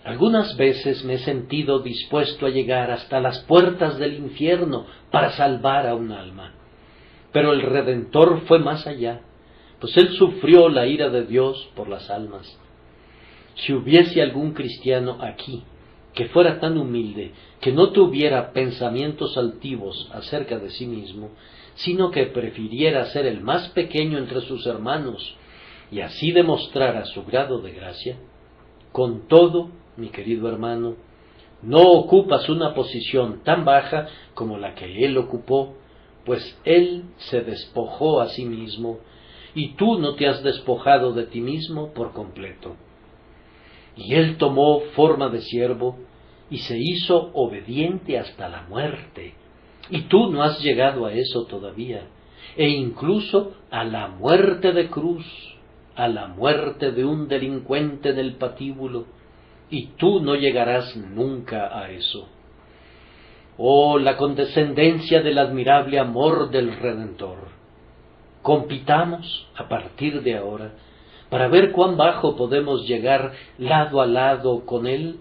[SPEAKER 1] Algunas veces me he sentido dispuesto a llegar hasta las puertas del infierno para salvar a un alma. Pero el Redentor fue más allá, pues Él sufrió la ira de Dios por las almas. Si hubiese algún cristiano aquí que fuera tan humilde que no tuviera pensamientos altivos acerca de sí mismo, sino que prefiriera ser el más pequeño entre sus hermanos y así demostrara su grado de gracia, con todo, mi querido hermano, no ocupas una posición tan baja como la que él ocupó, pues él se despojó a sí mismo, y tú no te has despojado de ti mismo por completo. Y él tomó forma de siervo, y se hizo obediente hasta la muerte, y tú no has llegado a eso todavía, e incluso a la muerte de cruz, a la muerte de un delincuente en el patíbulo, y tú no llegarás nunca a eso. Oh, la condescendencia del admirable amor del Redentor. Compitamos a partir de ahora para ver cuán bajo podemos llegar lado a lado con Él,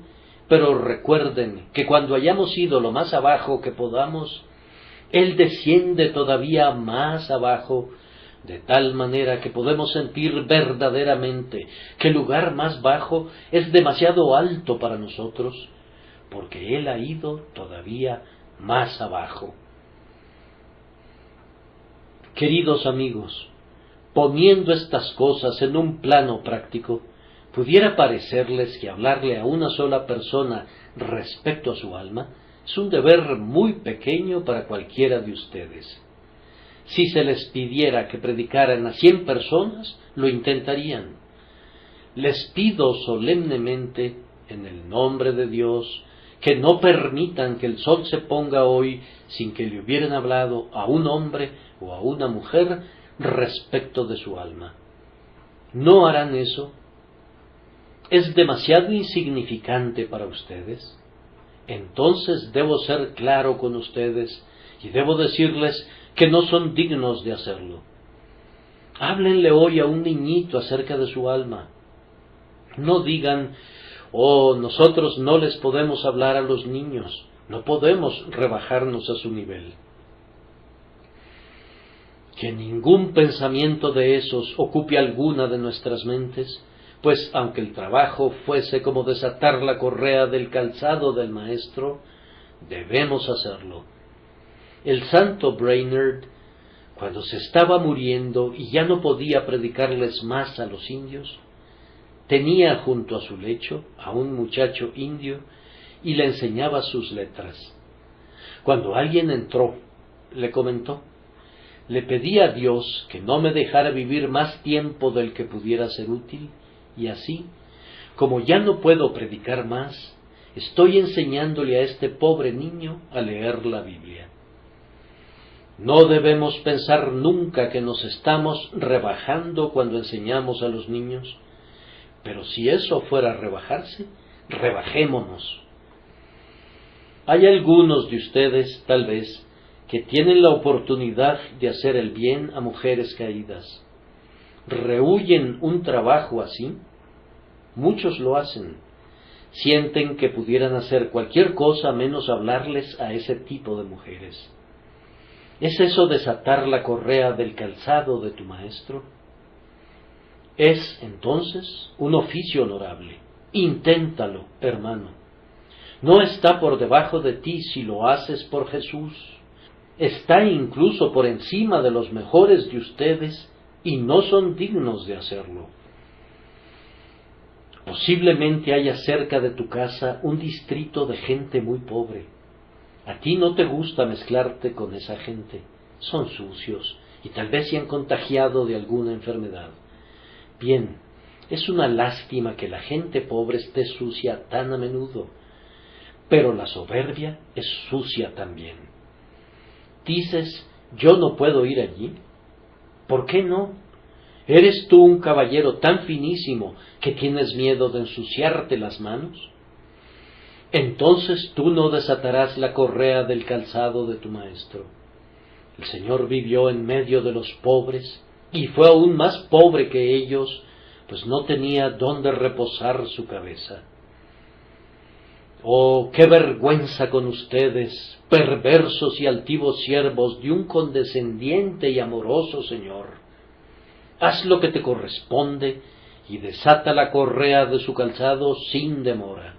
[SPEAKER 1] pero recuerden que cuando hayamos ido lo más abajo que podamos, Él desciende todavía más abajo, de tal manera que podemos sentir verdaderamente que el lugar más bajo es demasiado alto para nosotros, porque Él ha ido todavía más abajo. Queridos amigos, poniendo estas cosas en un plano práctico, pudiera parecerles que hablarle a una sola persona respecto a su alma es un deber muy pequeño para cualquiera de ustedes. Si se les pidiera que predicaran a 100 personas, lo intentarían. Les pido solemnemente, en el nombre de Dios, que no permitan que el sol se ponga hoy sin que le hubieran hablado a un hombre o a una mujer respecto de su alma. ¿No harán eso? ¿Es demasiado insignificante para ustedes? Entonces debo ser claro con ustedes y debo decirles que no son dignos de hacerlo. Háblenle hoy a un niñito acerca de su alma. No digan: oh, nosotros no les podemos hablar a los niños, no podemos rebajarnos a su nivel. Que ningún pensamiento de esos ocupe alguna de nuestras mentes, pues aunque el trabajo fuese como desatar la correa del calzado del Maestro, debemos hacerlo. El santo Brainerd, cuando se estaba muriendo y ya no podía predicarles más a los indios, tenía junto a su lecho a un muchacho indio y le enseñaba sus letras. Cuando alguien entró, le comentó: le pedí a Dios que no me dejara vivir más tiempo del que pudiera ser útil, y así, como ya no puedo predicar más, estoy enseñándole a este pobre niño a leer la Biblia. No debemos pensar nunca que nos estamos rebajando cuando enseñamos a los niños, pero si eso fuera rebajarse, rebajémonos. Hay algunos de ustedes, tal vez, que tienen la oportunidad de hacer el bien a mujeres caídas. ¿Rehuyen un trabajo así? Muchos lo hacen. Sienten que pudieran hacer cualquier cosa menos hablarles a ese tipo de mujeres. ¿Es eso desatar la correa del calzado de tu maestro? Es, entonces, un oficio honorable. Inténtalo, hermano. No está por debajo de ti si lo haces por Jesús. Está incluso por encima de los mejores de ustedes y no son dignos de hacerlo. Posiblemente haya cerca de tu casa un distrito de gente muy pobre. A ti no te gusta mezclarte con esa gente. Son sucios y tal vez se han contagiado de alguna enfermedad. Bien, es una lástima que la gente pobre esté sucia tan a menudo, pero la soberbia es sucia también. Dices: yo no puedo ir allí. ¿Por qué no? ¿Eres tú un caballero tan finísimo que tienes miedo de ensuciarte las manos? Entonces tú no desatarás la correa del calzado de tu maestro. El Señor vivió en medio de los pobres y fue aún más pobre que ellos, pues no tenía dónde reposar su cabeza. Oh, qué vergüenza con ustedes, perversos y altivos siervos de un condescendiente y amoroso Señor. Haz lo que te corresponde y desata la correa de su calzado sin demora.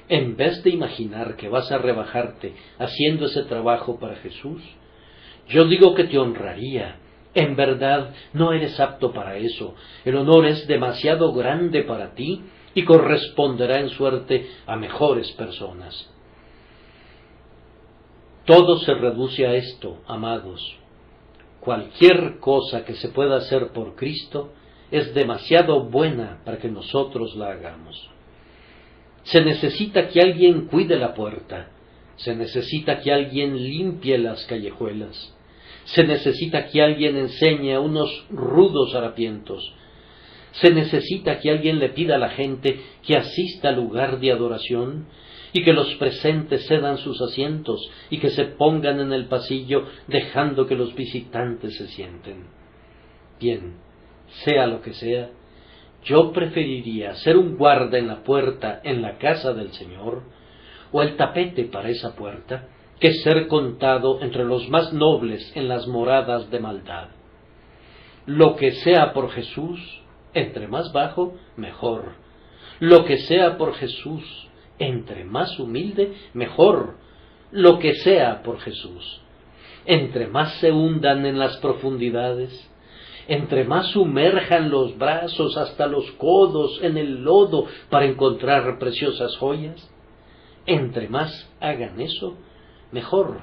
[SPEAKER 1] En vez de imaginar que vas a rebajarte haciendo ese trabajo para Jesús, yo digo que te honraría. En verdad, no eres apto para eso. El honor es demasiado grande para ti y corresponderá en suerte a mejores personas. Todo se reduce a esto, amados. Cualquier cosa que se pueda hacer por Cristo es demasiado buena para que nosotros la hagamos. Se necesita que alguien cuide la puerta, se necesita que alguien limpie las callejuelas, se necesita que alguien enseñe a unos rudos harapientos, se necesita que alguien le pida a la gente que asista al lugar de adoración y que los presentes cedan sus asientos y que se pongan en el pasillo dejando que los visitantes se sienten. Bien, sea lo que sea, yo preferiría ser un guarda en la puerta en la casa del Señor, o el tapete para esa puerta, que ser contado entre los más nobles en las moradas de maldad. Lo que sea por Jesús, entre más bajo, mejor. Lo que sea por Jesús, entre más humilde, mejor. Lo que sea por Jesús. Entre más se hundan en las profundidades, entre más sumerjan los brazos hasta los codos en el lodo para encontrar preciosas joyas, entre más hagan eso, mejor.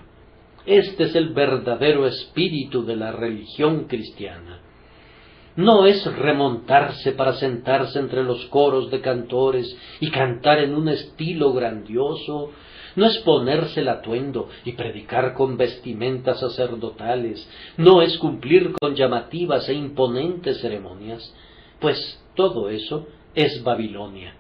[SPEAKER 1] Este es el verdadero espíritu de la religión cristiana. No es remontarse para sentarse entre los coros de cantores y cantar en un estilo grandioso, no es ponerse el atuendo y predicar con vestimentas sacerdotales, no es cumplir con llamativas e imponentes ceremonias, pues todo eso es Babilonia,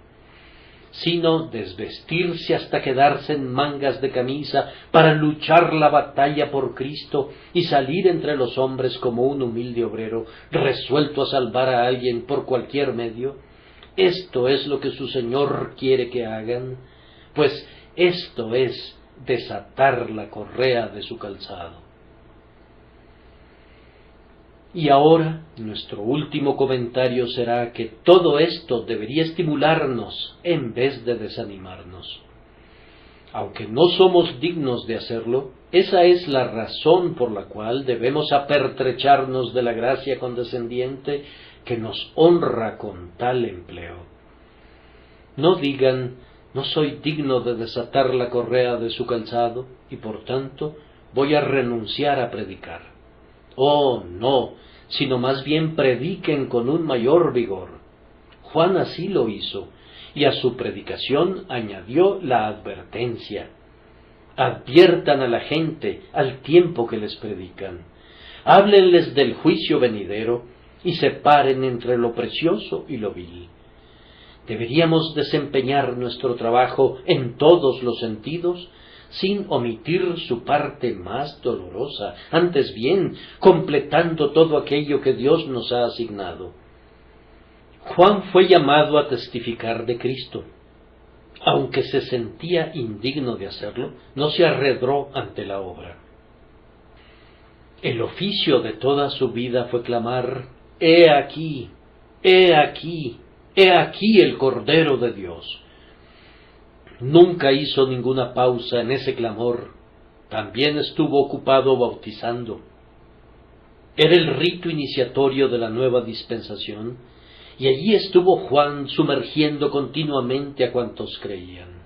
[SPEAKER 1] sino desvestirse hasta quedarse en mangas de camisa para luchar la batalla por Cristo y salir entre los hombres como un humilde obrero, resuelto a salvar a alguien por cualquier medio. Esto es lo que su Señor quiere que hagan, pues esto es desatar la correa de su calzado. Y ahora, nuestro último comentario será que todo esto debería estimularnos en vez de desanimarnos. Aunque no somos dignos de hacerlo, esa es la razón por la cual debemos apertrecharnos de la gracia condescendiente que nos honra con tal empleo. No digan: No soy digno de desatar la correa de su calzado, y por tanto voy a renunciar a predicar. Oh, no, sino más bien prediquen con un mayor vigor. Juan así lo hizo, y a su predicación añadió la advertencia. Adviertan a la gente al tiempo que les predican. Háblenles del juicio venidero y separen entre lo precioso y lo vil. Deberíamos desempeñar nuestro trabajo en todos los sentidos, sin omitir su parte más dolorosa, antes bien, completando todo aquello que Dios nos ha asignado. Juan fue llamado a testificar de Cristo. Aunque se sentía indigno de hacerlo, no se arredró ante la obra. El oficio de toda su vida fue clamar: «He aquí, he aquí, he aquí el Cordero de Dios». Nunca hizo ninguna pausa en ese clamor. También estuvo ocupado bautizando. Era el rito iniciatorio de la nueva dispensación, y allí estuvo Juan sumergiendo continuamente a cuantos creían.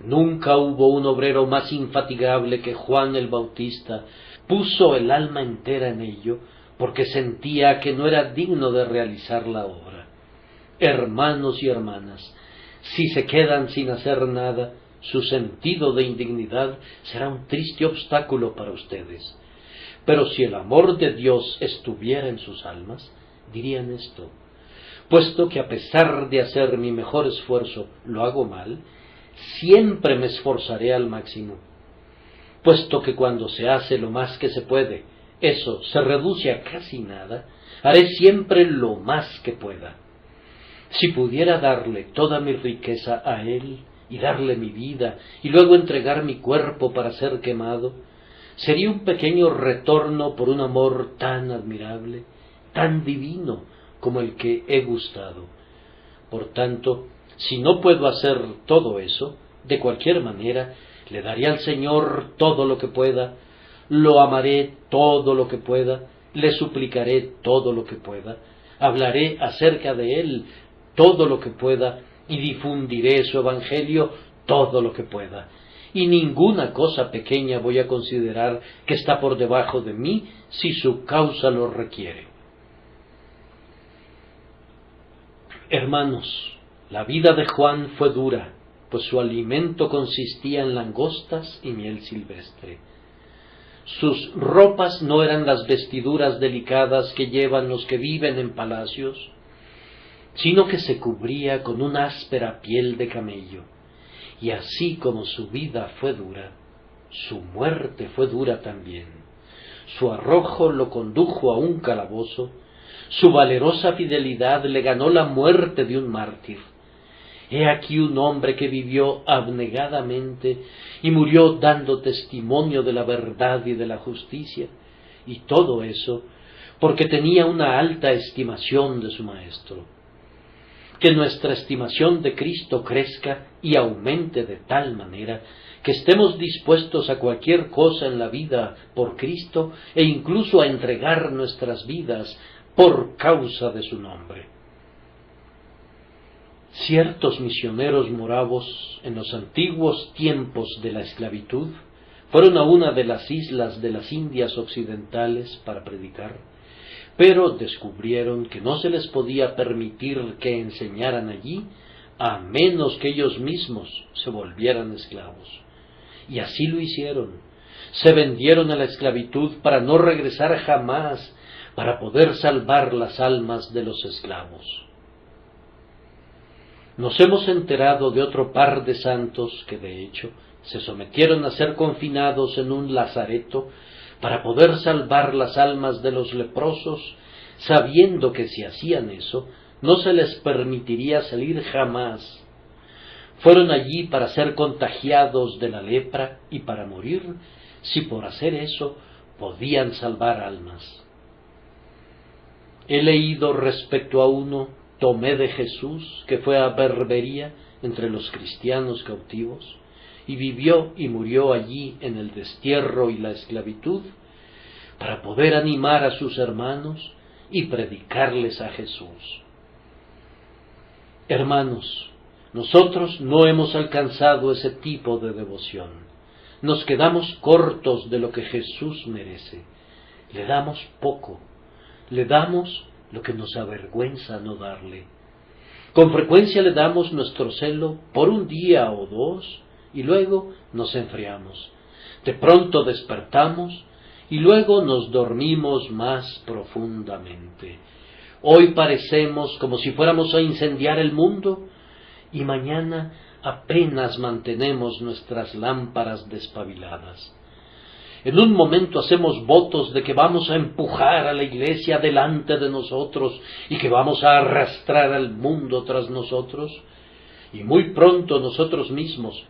[SPEAKER 1] Nunca hubo un obrero más infatigable que Juan el Bautista. Puso el alma entera en ello, porque sentía que no era digno de realizar la obra. Hermanos y hermanas, si se quedan sin hacer nada, su sentido de indignidad será un triste obstáculo para ustedes. Pero si el amor de Dios estuviera en sus almas, dirían esto: puesto que a pesar de hacer mi mejor esfuerzo lo hago mal, siempre me esforzaré al máximo. Puesto que cuando se hace lo más que se puede, eso se reduce a casi nada, haré siempre lo más que pueda. Si pudiera darle toda mi riqueza a Él, y darle mi vida, y luego entregar mi cuerpo para ser quemado, sería un pequeño retorno por un amor tan admirable, tan divino, como el que he gustado. Por tanto, si no puedo hacer todo eso, de cualquier manera, le daré al Señor todo lo que pueda, lo amaré todo lo que pueda, le suplicaré todo lo que pueda, hablaré acerca de Él todo lo que pueda, y difundiré su evangelio todo lo que pueda. Y ninguna cosa pequeña voy a considerar que está por debajo de mí, si su causa lo requiere. Hermanos, la vida de Juan fue dura, pues su alimento consistía en langostas y miel silvestre. Sus ropas no eran las vestiduras delicadas que llevan los que viven en palacios, sino que se cubría con una áspera piel de camello. Y así como su vida fue dura, su muerte fue dura también. Su arrojo lo condujo a un calabozo, su valerosa fidelidad le ganó la muerte de un mártir. He aquí un hombre que vivió abnegadamente y murió dando testimonio de la verdad y de la justicia, y todo eso porque tenía una alta estimación de su Maestro. Que nuestra estimación de Cristo crezca y aumente de tal manera que estemos dispuestos a cualquier cosa en la vida por Cristo, e incluso a entregar nuestras vidas por causa de su nombre. Ciertos misioneros moravos en los antiguos tiempos de la esclavitud fueron a una de las islas de las Indias occidentales para predicar, pero descubrieron que no se les podía permitir que enseñaran allí a menos que ellos mismos se volvieran esclavos. Y así lo hicieron. Se vendieron a la esclavitud para no regresar jamás, para poder salvar las almas de los esclavos. Nos hemos enterado de otro par de santos que, de hecho, se sometieron a ser confinados en un lazareto para poder salvar las almas de los leprosos, sabiendo que si hacían eso, no se les permitiría salir jamás. Fueron allí para ser contagiados de la lepra y para morir, si por hacer eso podían salvar almas. He leído respecto a uno, Tomé de Jesús, que fue a Berbería entre los cristianos cautivos, y vivió y murió allí en el destierro y la esclavitud, para poder animar a sus hermanos y predicarles a Jesús. Hermanos, Nosotros no hemos alcanzado ese tipo de devoción. Nos quedamos cortos de lo que Jesús merece. Le damos poco. Le damos lo que nos avergüenza no darle. Con frecuencia le damos nuestro celo por un día o dos y luego nos enfriamos. De pronto despertamos y luego nos dormimos más profundamente. Hoy parecemos como si fuéramos a incendiar el mundo y mañana apenas mantenemos nuestras lámparas despabiladas. En un momento hacemos votos de que vamos a empujar a la iglesia delante de nosotros y que vamos a arrastrar al mundo tras nosotros, y muy pronto nosotros mismos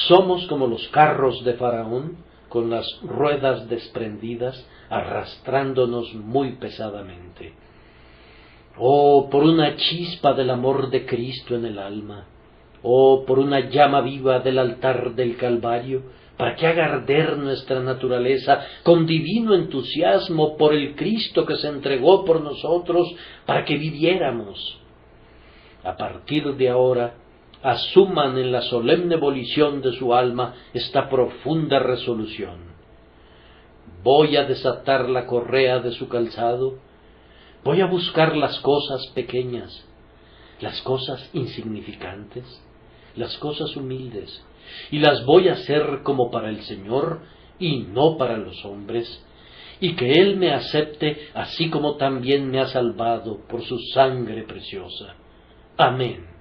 [SPEAKER 1] somos como los carros de Faraón, con las ruedas desprendidas, arrastrándonos muy pesadamente. Oh, por una chispa del amor de Cristo en el alma, oh, por una llama viva del altar del Calvario, para que haga arder nuestra naturaleza con divino entusiasmo por el Cristo que se entregó por nosotros para que viviéramos. A partir de ahora, asuman en la solemne volición de su alma esta profunda resolución. Voy a desatar la correa de su calzado, voy a buscar las cosas pequeñas, las cosas insignificantes, las cosas humildes, y las voy a hacer como para el Señor y no para los hombres, y que Él me acepte así como también me ha salvado por su sangre preciosa. Amén.